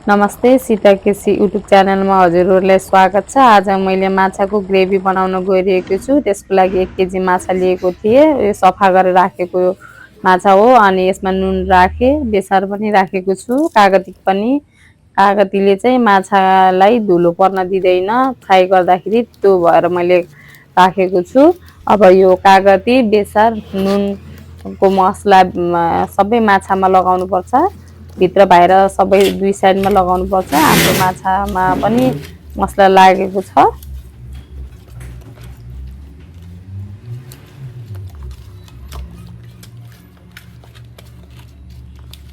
नमस्ते सीता केसी युट्युब च्यानलमा हजुरहरूलाई स्वागत छ। आज मैले माछाको ग्रेभी बनाउन गइरहेको छु। त्यसको लागि 1 केजी माछा लिएको थिएँ। यो सफा गरेर राखेको माछा हो अनि यसमा नुन राखेँ, बेसार पनि राखेको छु, कागती पनि। कागतीले चाहिँ माछालाई धुलो पर्न दिँदैन फ्राई गर्दाखेरि, त्यो भएर मैले राखेको छु। अब यो कागती, बेसार, नुनको मसला सबै माछामा लगाउनुपर्छ। भित्र बाहिर सबै दुई साइडमा लगाउनुपर्छ। हाम्रो माछामा पनि मसला लागेको छ।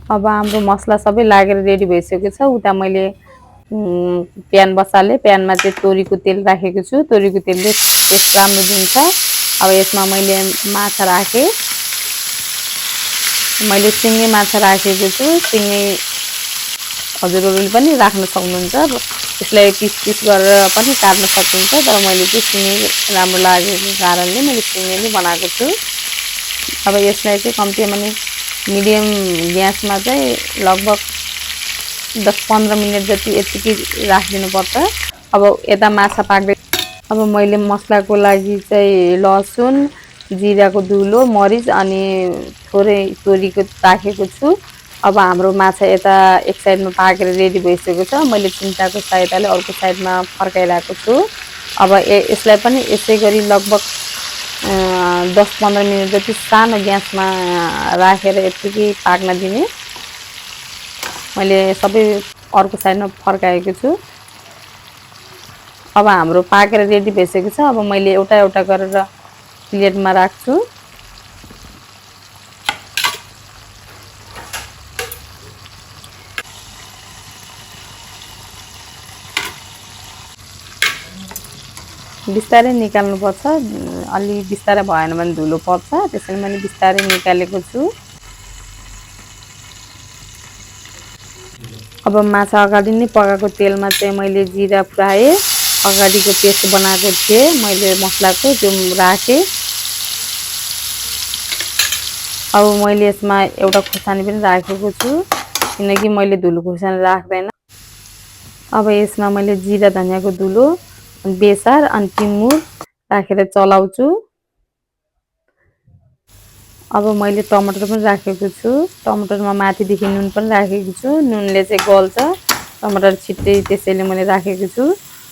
अब हाम्रो मसला सबै लागेर रेडी भइसकेको छ। उता मैले प्यान बसालेँ। प्यानमा चाहिँ तोरीको तेल राखेको छु। तोरीको तेलले टेस्ट राम्रो दिन्छ। अब यसमा मैले माछा राखेँ। मैले सिङ्गे माछा राखेको छु। सिङ्गे हजुरहरूले पनि राख्न सक्नुहुन्छ। यसलाई पिस पिस गरेर पनि काट्न सक्नुहुन्छ, तर मैले चाहिँ सिङ्गे राम्रो लागेको कारणले मैले सिङ्गे नै बनाएको छु। अब यसलाई चाहिँ कम्तीमा नि मिडियम ग्यासमा चाहिँ लगभग 10-15 मिनट जति यतिकै राखिदिनुपर्छ। अब यता माछा पाक्दै, अब मैले मसलाको लागि चाहिँ लसुन, जिराको धुलो, मरिच अनि थोरै तोरीको राखेको छु। अब हाम्रो माछा यता एक साइडमा पाकेर रेडी भइसकेको छ। मैले चिम्टाको सहायताले अर्को साइडमा फर्काइरहेको छु। अब यसलाई पनि यसै गरी लगभग 10-15 मिनट जति सानो ग्यासमा राखेर यतिकै पाक्न दिने। मैले सबै अर्को साइडमा फर्काएको छु। अब हाम्रो पाकेर रेडी भइसकेको छ। अब मैले एउटा एउटा गरेर प्लेटमा राख्छु। बिस्तारै निकाल्नुपर्छ, अलि बिस्तारै भएन भने धुलो पर्छ, त्यसैले मैले बिस्तारै निकालेको छु। अब माछा अगाडि नै पकाएको तेलमा चाहिँ मैले जिरा फ्राई अगाडिको पेस्ट बनाएको थिएँ, मैले मसलाको त्यो राखेँ। अब मैले यसमा एउटा खुर्सानी पनि राखेको छु, किनकि मैले धुलो खुर्सानी राख्दैन। अब यसमा मैले जिरा धनियाँको धुलो, बेसार अनि टिमुर राखेर चलाउँछु। अब मैले टमाटर पनि राखेको छु। टमाटरमा माथिदेखि नुन पनि राखेको छु। नुनले चाहिँ गल्छ टमाटर छिट्टै, त्यसैले मैले राखेको छु।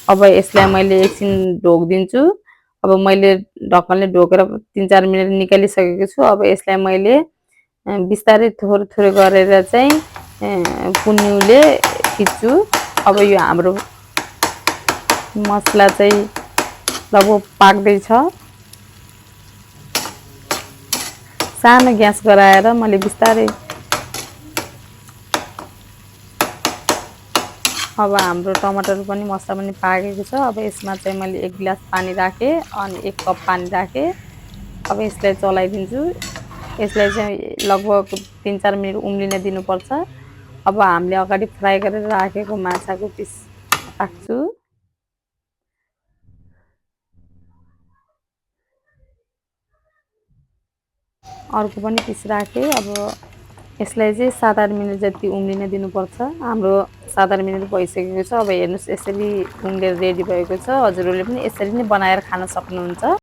अब यसलाई मैले एकछिन ढोकिदिन्छु। अब मैले ढक्कनले ढोकेर 3-4 मिनट निकालिसकेको छु। अब यसलाई मैले बिस्तारै थोरै थोरै गरेर चाहिँ पुन्युले खिच्छु। अब यो हाम्रो मसला चाहिँ लगभग पाक्दैछ। सानो ग्यास गराएर मैले बिस्तारै, अब हाम्रो टमाटर पनि मसला पनि पाकेको छ। अब यसमा चाहिँ मैले 1 गिलास पानी राखेँ अनि 1 कप पानी राखेँ। अब यसलाई चलाइदिन्छु। यसलाई चाहिँ लगभग 3-4 मिनट उम्लिन दिनुपर्छ। अब हामीले अगाडि फ्राई गरेर राखेको माछाको पिस राख्छु। अर्को पनि पिस राखेँ। अब यसलाई चाहिँ 7-8 मिनट जति उम्लिन दिनुपर्छ। हाम्रो 7-8 मिनट भइसकेको छ। अब हेर्नुहोस्, यसरी उम्लेर रेडी भएको छ। हजुरहरूले पनि यसरी नै बनाएर खान सक्नुहुन्छ।